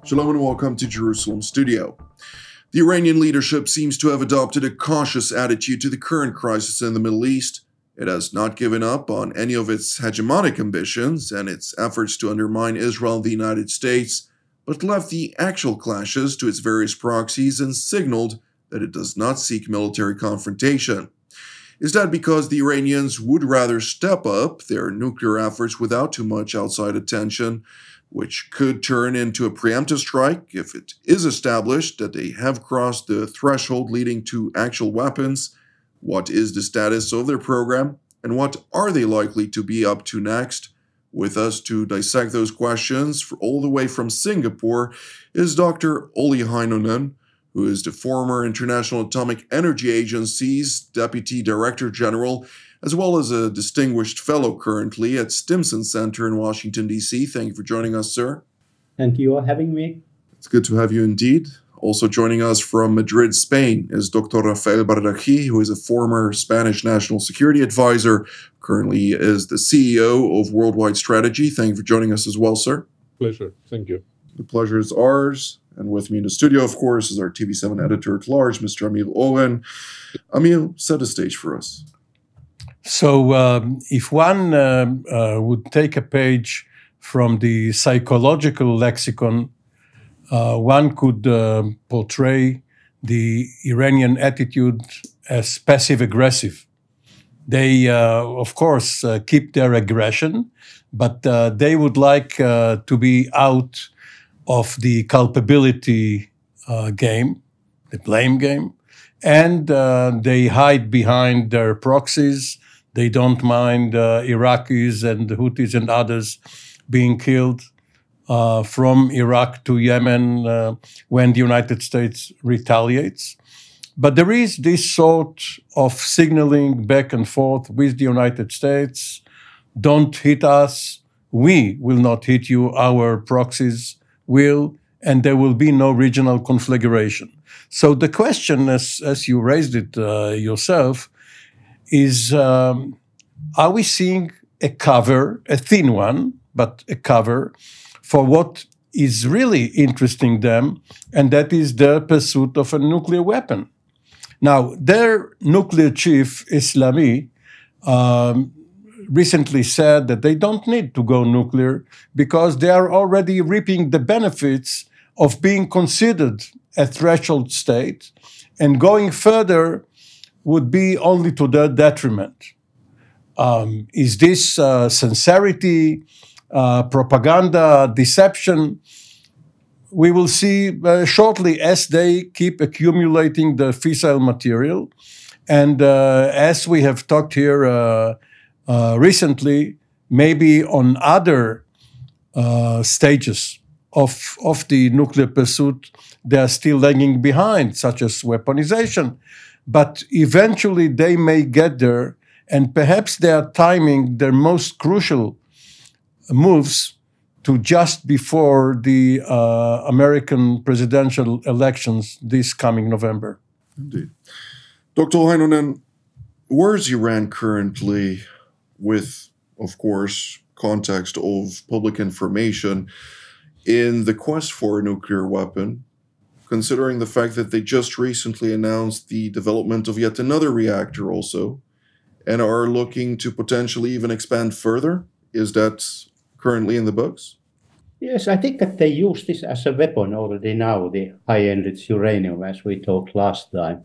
Shalom and welcome to Jerusalem Studio. The Iranian leadership seems to have adopted a cautious attitude to the current crisis in the Middle East. It has not given up on any of its hegemonic ambitions and its efforts to undermine Israel and the United States, but left the actual clashes to its various proxies and signaled that it does not seek military confrontation. Is that because the Iranians would rather step up their nuclear efforts without too much outside attention, which could turn into a preemptive strike if it is established that they have crossed the threshold leading to actual weapons? What is the status of their program, and what are they likely to be up to next? With us to dissect those questions all the way from Singapore is Dr. Olli Heinonen, who is the former International Atomic Energy Agency's Deputy Director General, as well as a distinguished fellow currently at Stimson Center in Washington, D.C. Thank you for joining us, sir. Thank you for having me. It's good to have you indeed. Also joining us from Madrid, Spain, is Dr. Rafael Barraji, who is a former Spanish National Security Advisor, currently is the CEO of Worldwide Strategy. Thank you for joining us as well, sir. Pleasure. Thank you. The pleasure is ours. And with me in the studio, of course, is our TV7 editor-at-large, Mr. Amir Oren. Amir, set the stage for us. So if one would take a page from the psychological lexicon, one could portray the Iranian attitude as passive-aggressive. They, of course, keep their aggression, but they would like to be out of the culpability game, the blame game, and they hide behind their proxies. They don't mind Iraqis and Houthis and others being killed from Iraq to Yemen when the United States retaliates. But there is this sort of signaling back and forth with the United States. Don't hit us. We will not hit you. Our proxies will, and there will be no regional conflagration. So the question, as you raised it yourself, is are we seeing a cover, a thin one, but a cover, for what is really interesting them, and that is their pursuit of a nuclear weapon? Now, their nuclear chief, Islami, recently said that they don't need to go nuclear because they are already reaping the benefits of being considered a threshold state, and going further would be only to their detriment. Is this sincerity, propaganda, deception? We will see shortly as they keep accumulating the fissile material. And as we have talked here recently, maybe on other stages of the nuclear pursuit, they are still lagging behind, such as weaponization. But eventually they may get there, and perhaps they are timing their most crucial moves to just before the American presidential elections this coming November. Indeed. Dr. Heinonen, where is Iran currently with, of course, context of public information in the quest for a nuclear weapon, considering the fact that they just recently announced the development of yet another reactor also, and are looking to potentially even expand further? Is that currently in the books? Yes, I think that they use this as a weapon already now, the high-enriched uranium, as we talked last time.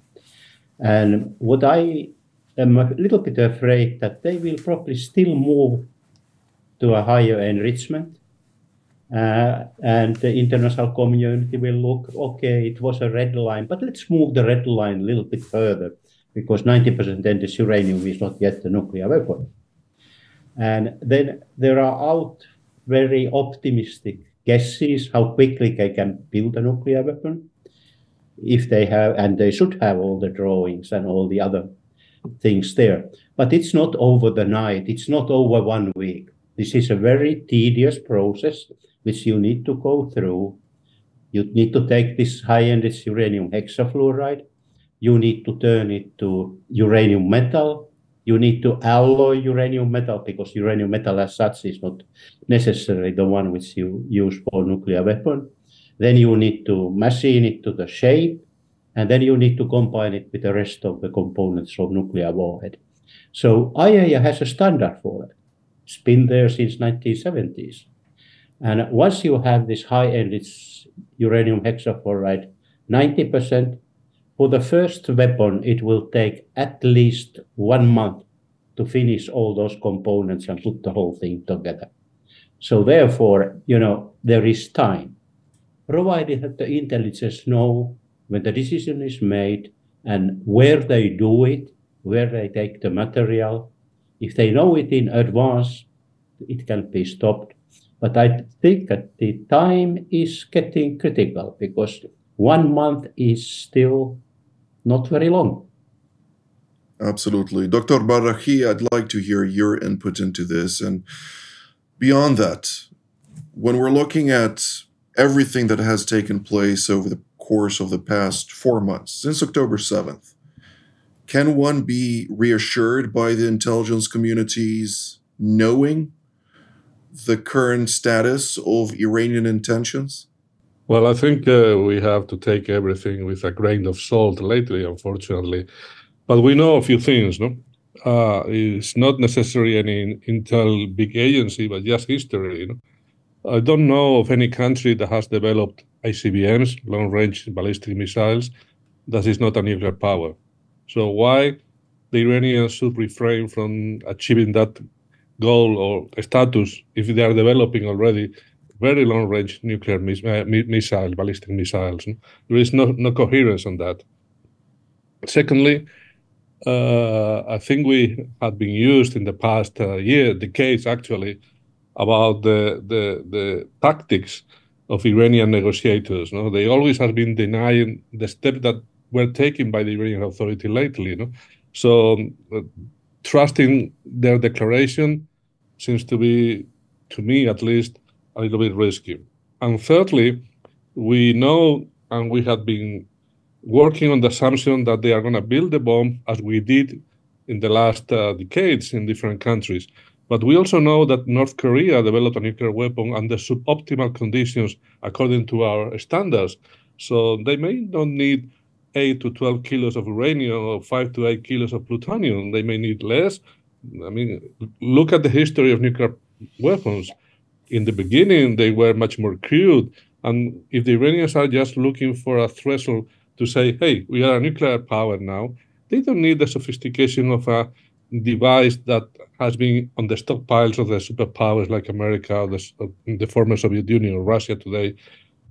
And what I am a little bit afraid that they will probably still move to a higher enrichment. And the international community will look, okay, it was a red line, but let's move the red line a little bit further, because 90% enriched uranium is not yet a nuclear weapon. And then there are very optimistic guesses how quickly they can build a nuclear weapon, if they have, and they should have all the drawings and all the other things there. But it's not over the night, it's not over 1 week. This is a very tedious process which you need to go through. You need to take this high-enriched uranium hexafluoride, you need to turn it to uranium metal, you need to alloy uranium metal, because uranium metal as such is not necessarily the one which you use for nuclear weapon. then you need to machine it to the shape, and then you need to combine it with the rest of the components of nuclear warhead. So IAEA has a standard for it. It's been there since 1970s. And once you have this high-end uranium hexafluoride, 90%, for the first weapon, it will take at least 1 month to finish all those components and put the whole thing together. So therefore, there is time, provided that the intelligence know when the decision is made and where they do it, where they take the material. If they know it in advance, it can be stopped. But I think that the time is getting critical because 1 month is still not very long. Absolutely. Dr. Barahi, I'd like to hear your input into this. And beyond that, when we're looking at everything that has taken place over the course of the past 4 months, since October 7th, can one be reassured by the intelligence communities knowing the current status of Iranian intentions? Well, I think we have to take everything with a grain of salt lately, unfortunately. But we know a few things, no? It's not necessarily any intel big agency, but just history, I don't know of any country that has developed ICBMs, long-range ballistic missiles, that is not a nuclear power. So why the Iranians should refrain from achieving that goal or status if they are developing already very long-range nuclear missile, ballistic missiles? There is no coherence on that. Secondly, I think we have been used in the past decades actually, about the tactics of Iranian negotiators. They always have been denying the steps that were taken by the Iranian authority lately. So trusting their declaration seems to be, to me at least, a little bit risky. And thirdly, we know, and we have been working on the assumption that they are going to build the bomb as we did in the last decades in different countries. But we also know that North Korea developed a nuclear weapon under suboptimal conditions according to our standards. So they may not need 8 to 12 kilos of uranium or 5 to 8 kilos of plutonium. They may need less. I mean, look at the history of nuclear weapons. In the beginning, they were much more crude. And if the Iranians are just looking for a threshold to say, hey, we are a nuclear power now, they don't need the sophistication of a device that has been on the stockpiles of the superpowers like America, or the former Soviet Union, or Russia today,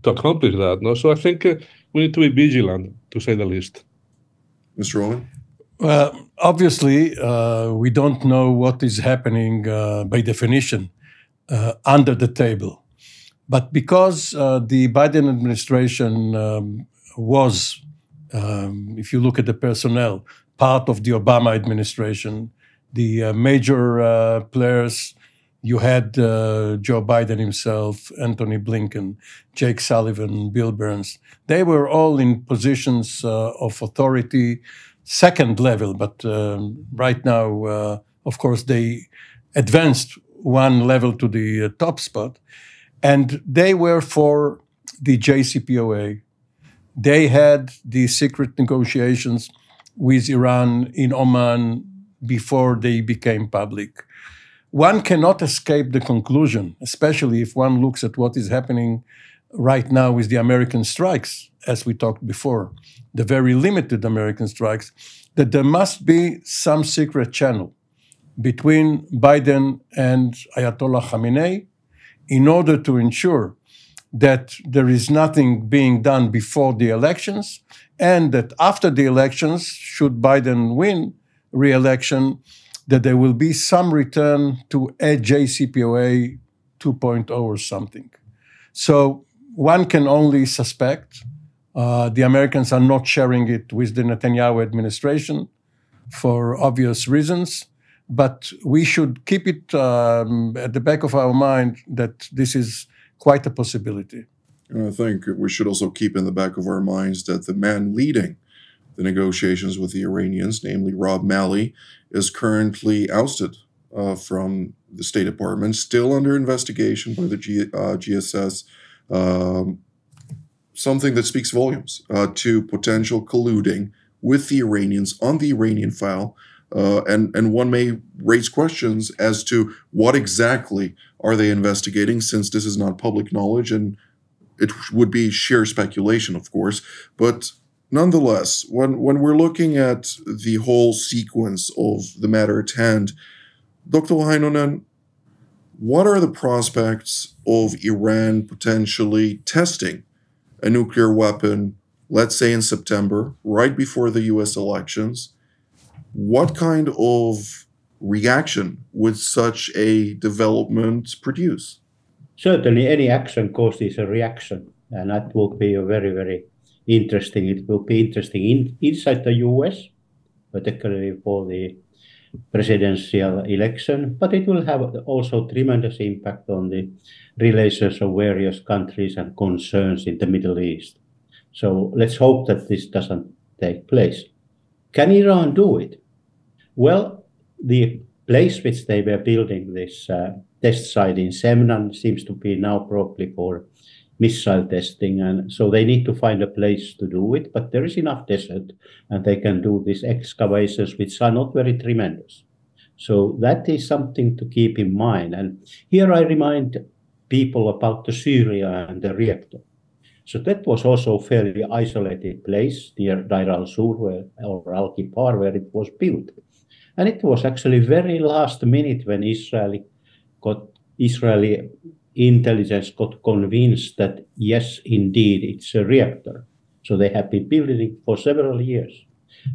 to accomplish that. So I think we need to be vigilant, to say the least. Mr. Oren? Well, obviously, we don't know what is happening by definition under the table. But because the Biden administration was, if you look at the personnel, part of the Obama administration, the major players, you had Joe Biden himself, Anthony Blinken, Jake Sullivan, Bill Burns. They were all in positions of authority, second level, but right now, of course, they advanced one level to the top spot. And they were for the JCPOA. They had the secret negotiations with Iran in Oman before they became public. One cannot escape the conclusion, especially if one looks at what is happening right now with the American strikes, as we talked before, the very limited American strikes, that there must be some secret channel between Biden and Ayatollah Khamenei in order to ensure that there is nothing being done before the elections, and that after the elections, should Biden win re-election, that there will be some return to a JCPOA 2.0 or something. So one can only suspect the Americans are not sharing it with the Netanyahu administration for obvious reasons, but we should keep it at the back of our mind that this is quite a possibility. And I think we should also keep in the back of our minds that the man leading the negotiations with the Iranians, namely Rob Malley, is currently ousted from the State Department, still under investigation by the GSS. something that speaks volumes to potential colluding with the Iranians on the Iranian file. And one may raise questions as to what exactly are they investigating, since this is not public knowledge, and it would be sheer speculation, of course. But nonetheless, when we're looking at the whole sequence of the matter at hand, Dr. Heinonen, what are the prospects of Iran potentially testing a nuclear weapon, let's say in September, right before the US elections? What kind of reaction would such a development produce? Certainly, any action causes a reaction, and that will be a very, very interesting. It will be interesting inside the US, particularly for the presidential election, but it will have also tremendous impact on the relations of various countries and concerns in the Middle East. So let's hope that this doesn't take place. Can Iran do it? Well, the place which they were building this test site in Semnan seems to be now probably for missile testing, and so they need to find a place to do it, but there is enough desert and they can do these excavations which are not very tremendous. So that is something to keep in mind. And here I remind people about the Syria and the reactor. So that was also a fairly isolated place near Deir al-Sur or Al-Kipar where it was built. And it was actually very last minute when Israeli intelligence got convinced that, yes, indeed, it's a reactor. So they have been building it for several years.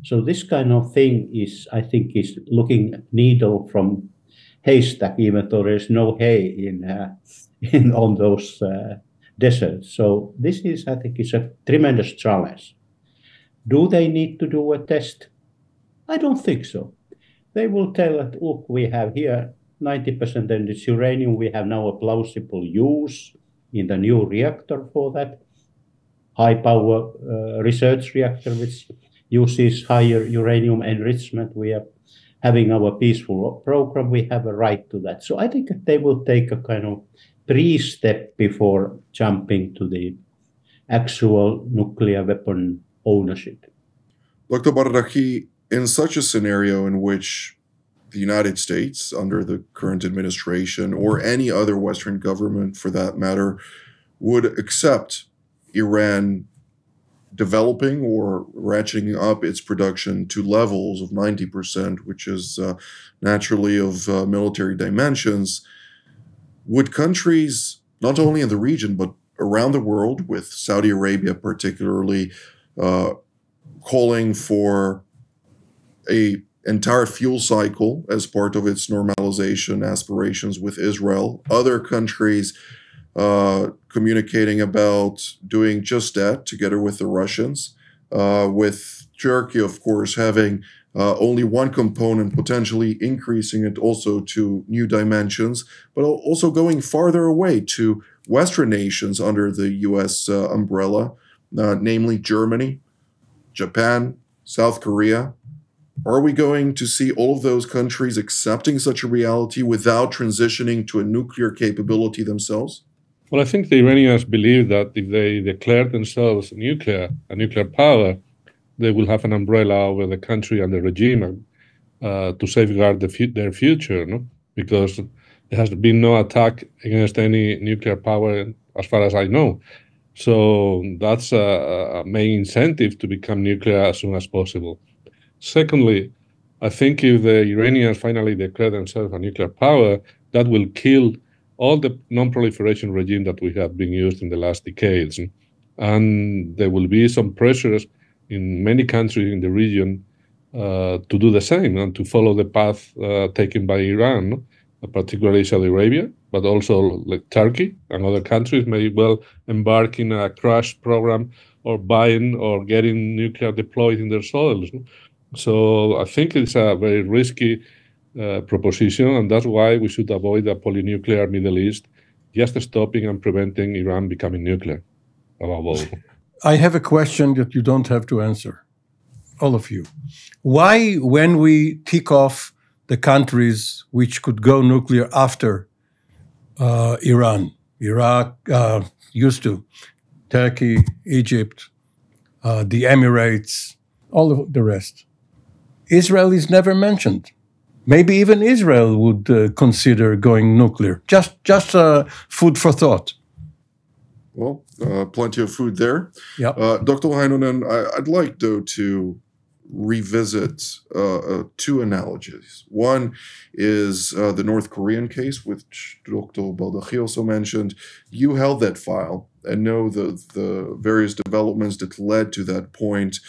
So this kind of thing is, I think, is looking needle from haystack, even though there's no hay on those deserts. So this is, I think, is a tremendous challenge. Do they need to do a test? I don't think so. They will tell that, look, we have here 90% enriched uranium. We have now a plausible use in the new reactor for that high power research reactor, which uses higher uranium enrichment. We are having our peaceful program. We have a right to that. So I think that they will take a kind of pre-step before jumping to the actual nuclear weapon ownership. Dr. Bardaki, in such a scenario in which the United States, under the current administration, or any other Western government for that matter, would accept Iran developing or ratcheting up its production to levels of 90%, which is naturally of military dimensions, would countries, not only in the region, but around the world, with Saudi Arabia particularly, calling for an entire fuel cycle as part of its normalization aspirations with Israel, other countries communicating about doing just that together with the Russians, with Turkey, of course, having only one component, potentially increasing it also to new dimensions, but also going farther away to Western nations under the US umbrella, namely Germany, Japan, South Korea. Are we going to see all of those countries accepting such a reality without transitioning to a nuclear capability themselves? Well, I think the Iranians believe that if they declare themselves a nuclear power, they will have an umbrella over the country and the regime to safeguard their future, no? Because there has been no attack against any nuclear power, as far as I know. So that's a main incentive to become nuclear as soon as possible. Secondly, I think if the Iranians finally declare themselves a nuclear power, that will kill all the non-proliferation regime that we have been used in the last decades. And there will be some pressures in many countries in the region to do the same and to follow the path taken by Iran, particularly Saudi Arabia, but also like Turkey and other countries may well embark in a crash program or buying or getting nuclear deployed in their soils. So I think it's a very risky proposition, and that's why we should avoid a polynuclear Middle East, just stopping and preventing Iran becoming nuclear, above all. I have a question that you don't have to answer, all of you. Why, when we kick off the countries which could go nuclear after Iran, Iraq used to, Turkey, Egypt, the Emirates, all of the rest. Israel is never mentioned. Maybe even Israel would consider going nuclear. Just food for thought. Well, plenty of food there. Yep. Dr. Heinonen, I'd like, though, to revisit two analogies. One is the North Korean case, which Dr. Baldacci also mentioned. You held that file and know the various developments that led to that point.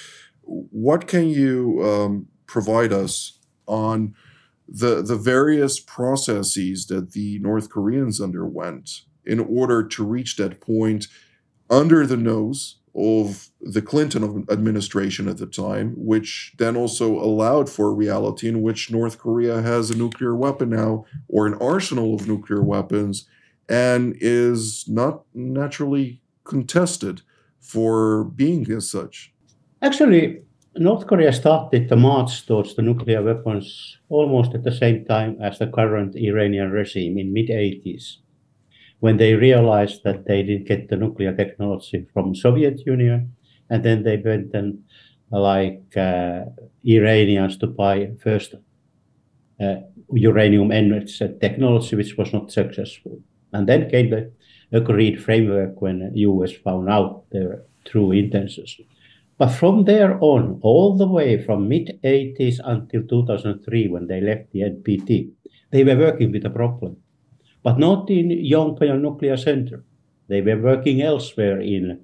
What can you provide us on the various processes that the North Koreans underwent in order to reach that point under the nose of the Clinton administration at the time, which then also allowed for a reality in which North Korea has a nuclear weapon now, or an arsenal of nuclear weapons, and is not naturally contested for being as such? Actually, North Korea started the march towards the nuclear weapons almost at the same time as the current Iranian regime in mid-80s, when they realized that they didn't get the nuclear technology from Soviet Union, and then they went and Iranians to buy first uranium enriched technology, which was not successful. And then came the agreed framework when the US found out their true intentions. But from there on, all the way from mid-80s until 2003, when they left the NPT, they were working with a problem. But not in Yongbyon Nuclear Center. They were working elsewhere in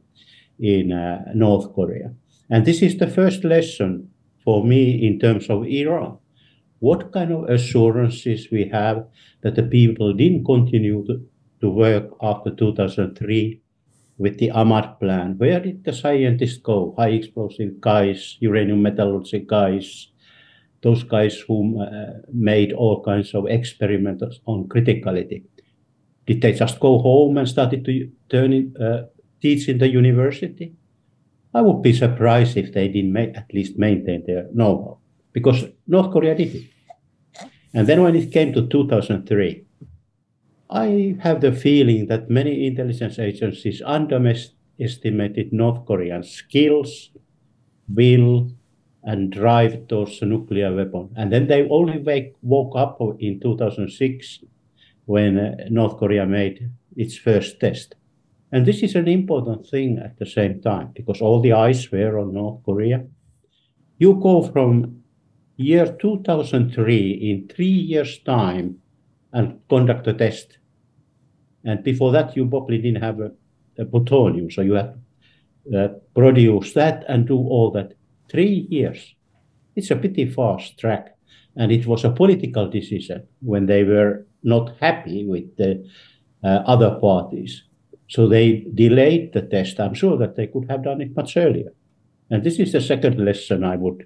North Korea. And this is the first lesson for me in terms of Iran. What kind of assurances we have that the people didn't continue to work after 2003 with the Ahmad plan? Where did the scientists go? High explosive guys, uranium metallurgy guys, those guys who made all kinds of experiments on criticality. Did they just go home and started to teach in the university? I would be surprised if they didn't at least maintain their know-how, because North Korea did it. And then when it came to 2003, I have the feeling that many intelligence agencies underestimated North Korean skills, will, and drive towards a nuclear weapon. And then they only woke up in 2006 when North Korea made its first test. And this is an important thing at the same time, because all the eyes were on North Korea. You go from year 2003 in 3 years' time and conduct a test. And before that, you probably didn't have a plutonium, so you have to produce that and do all that. 3 years. It's a pretty fast track. And it was a political decision when they were not happy with the other parties. So they delayed the test. I'm sure that they could have done it much earlier. And this is the second lesson I would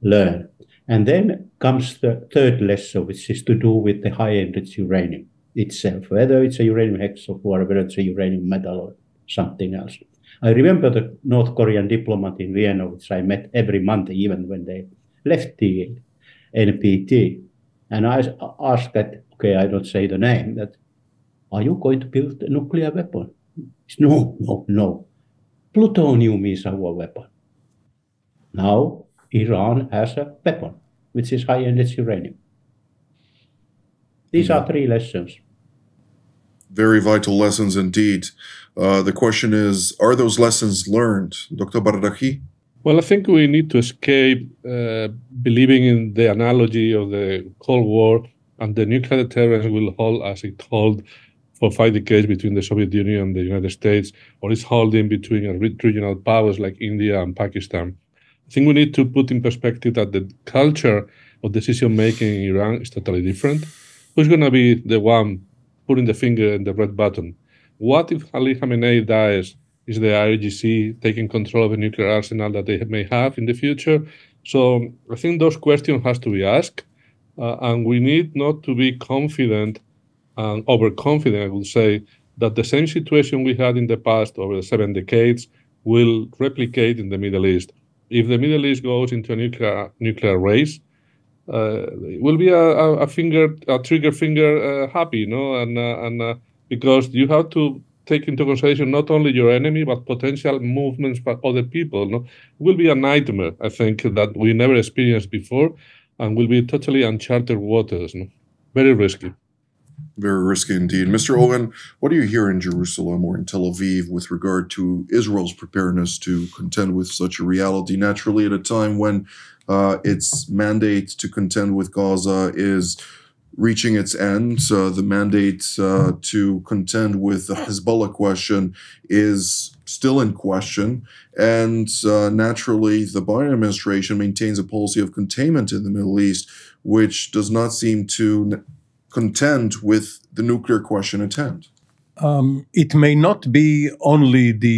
learn. And then comes the third lesson, which is to do with the high-enriched uranium itself, whether it's a uranium hexafluoride or whether it's a uranium metal or something else. I remember the North Korean diplomat in Vienna, which I met every month, even when they left the NPT. And I asked that, okay, I don't say the name, that, are you going to build a nuclear weapon? No. Plutonium is our weapon. Now, Iran has a weapon, which is high-enriched uranium. These are 3 lessons. Very vital lessons indeed. The question is, are those lessons learned? Dr. Baldacci? Well, I think we need to escape believing in the analogy of the Cold War and the nuclear deterrence will hold as it held for 5 decades between the Soviet Union and the United States, or is holding between regional powers like India and Pakistan. I think we need to put in perspective that the culture of decision-making in Iran is totally different. Who's going to be the one putting the finger in the red button? What if Ali Khamenei dies? Is the IRGC taking control of a nuclear arsenal that they may have in the future? So I think those questions have to be asked, and we need not to be confident and overconfident, I would say, that the same situation we had in the past over 7 decades will replicate in the Middle East. If the Middle East goes into a nuclear race, it will be a trigger finger happy, and because you have to take into consideration not only your enemy, but potential movements by other people. No? It will be a nightmare, I think, that we never experienced before, and will be totally uncharted waters. No? Very risky. Very risky indeed. Mr. Oren, what do you hear in Jerusalem or in Tel Aviv with regard to Israel's preparedness to contend with such a reality? Naturally, at a time when its mandate to contend with Gaza is reaching its end, the mandate to contend with the Hezbollah question is still in question, and naturally, the Biden administration maintains a policy of containment in the Middle East, which does not seem to contend with the nuclear question at hand. It may not be only the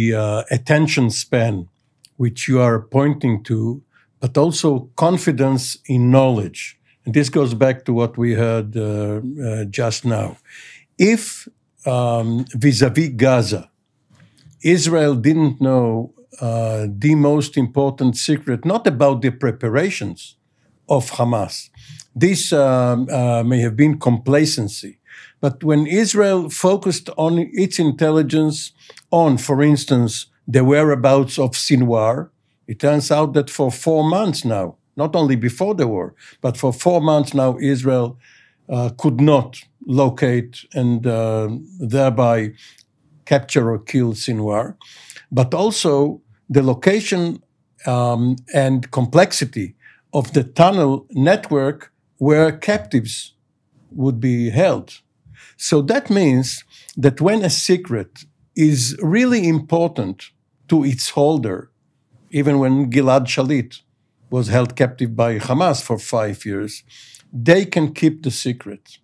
attention span which you are pointing to, but also confidence in knowledge. And this goes back to what we heard just now. If vis-a-vis Gaza, Israel didn't know the most important secret, not about the preparations of Hamas. This may have been complacency. But when Israel focused on its intelligence on, for instance, the whereabouts of Sinwar, it turns out that for 4 months now, not only before the war, but for 4 months now, Israel could not locate and thereby capture or kill Sinwar. But also the location and complexity of the tunnel network where captives would be held. So that means that when a secret is really important to its holder, even when Gilad Shalit was held captive by Hamas for 5 years, they can keep the secret.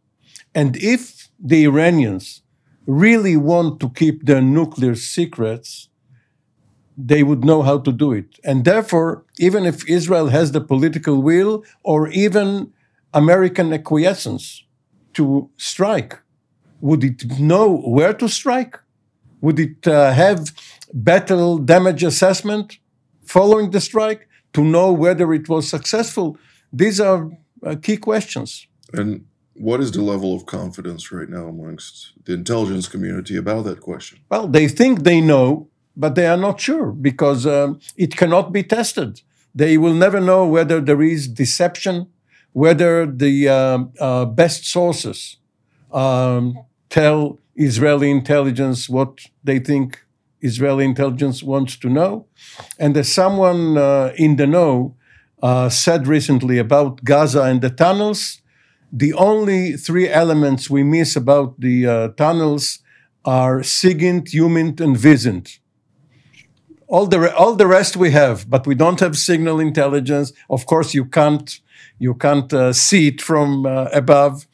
And if the Iranians really want to keep their nuclear secrets, they would know how to do it. And therefore, even if Israel has the political will or even American acquiescence to strike, would it know where to strike? Would it have battle damage assessment following the strike to know whether it was successful? These are key questions. And what is the level of confidence right now amongst the intelligence community about that question? Well, they think they know, but they are not sure because it cannot be tested. They will never know whether there is deception, whether the best sources tell Israeli intelligence what they think Israeli intelligence wants to know. And as someone in the know said recently about Gaza and the tunnels, the only 3 elements we miss about the tunnels are SIGINT, HUMINT, and VISINT. All the rest we have, but we don't have signal intelligence. Of course, you can't see it from above,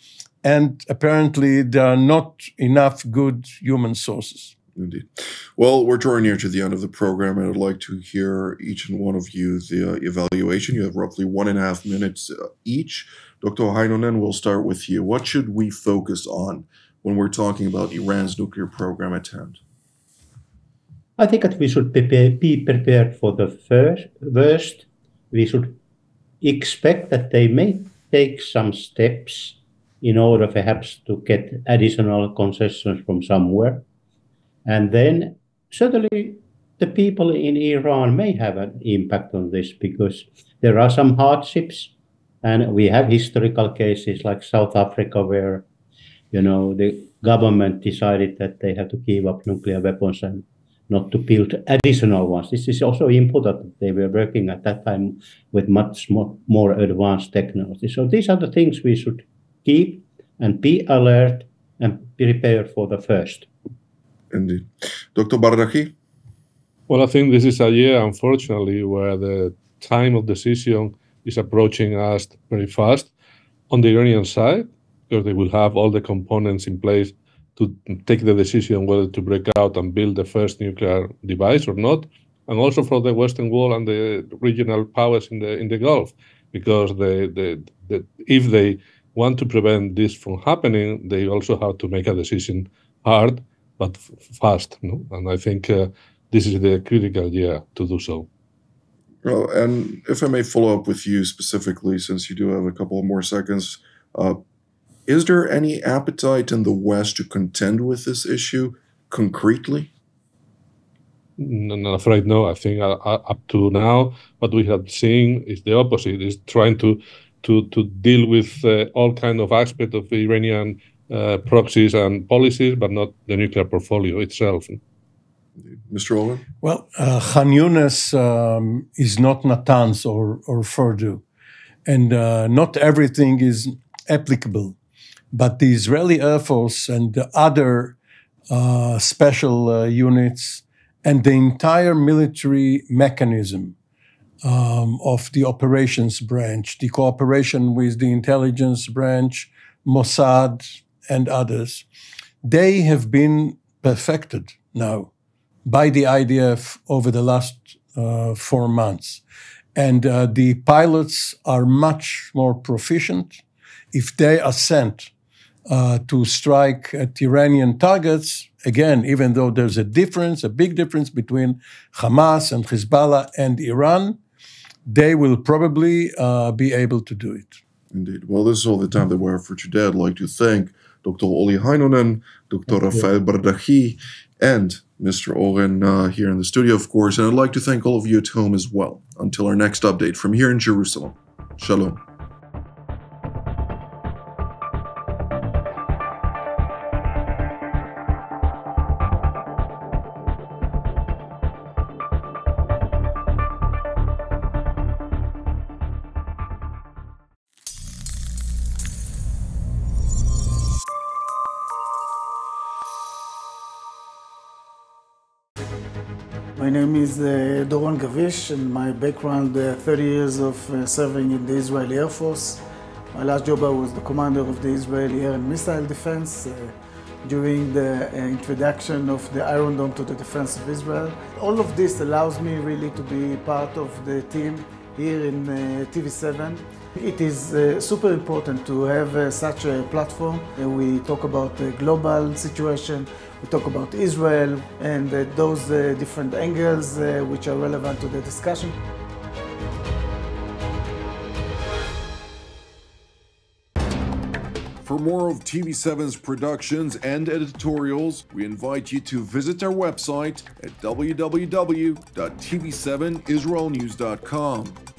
and apparently there are not enough good human sources. Indeed. Well, we're drawing near to the end of the program, and I'd like to hear each and one of you the evaluation. You have roughly 1.5 minutes each. Dr. Heinonen, we'll start with you. What should we focus on when we're talking about Iran's nuclear program at hand? I think that we should be prepared for the worst. We should expect that they may take some steps in order perhaps to get additional concessions from somewhere. And then certainly the people in Iran may have an impact on this because there are some hardships. And we have historical cases like South Africa where, the government decided that they have to give up nuclear weapons and not to build additional ones. This is also important that they were working at that time with much more advanced technology. So these are the things we should keep and be alert and prepare for the first. Indeed. Dr. Bardaki? Well, I think this is a year, unfortunately, where the time of decision is approaching us very fast on the Iranian side, because they will have all the components in place to take the decision whether to break out and build the first nuclear device or not, and also for the Western world and the regional powers in the Gulf, because if they want to prevent this from happening, they also have to make a decision hard but fast. And I think this is the critical year to do so. Well, and if I may follow up with you specifically, since you do have a couple of more seconds, is there any appetite in the West to contend with this issue? concretely? I'm afraid no. I think up to now, what we have seen is the opposite. Is trying to deal with all kind of aspects of the Iranian proxies and policies, but not the nuclear portfolio itself. Mr. Oren? Well, Khan Yunis is not Natanz or Fordo, and not everything is applicable. But the Israeli Air Force and the other special units and the entire military mechanism of the operations branch, the cooperation with the intelligence branch, Mossad, and others, they have been perfected now by the IDF over the last 4 months. And the pilots are much more proficient. If they are sent to strike at Iranian targets, again, even though there's a big difference between Hamas and Hezbollah and Iran, they will probably be able to do it. Indeed. Well, this is all the time that we have for today. I'd like to thank Dr. Oli Heinonen, Dr. Rafael Bardahi, and Mr. Oren here in the studio, of course. And I'd like to thank all of you at home as well. Until our next update from here in Jerusalem. Shalom. My name is Doron Gavish, and my background, 30 years of serving in the Israeli Air Force. My last job, I was the commander of the Israeli Air and Missile Defense during the introduction of the Iron Dome to the defense of Israel. All of this allows me really to be part of the team here in TV7. It is super important to have such a platform. We talk about the global situation, we talk about Israel and those different angles which are relevant to the discussion. For more of TV7's productions and editorials, we invite you to visit our website at www.tv7israelnews.com.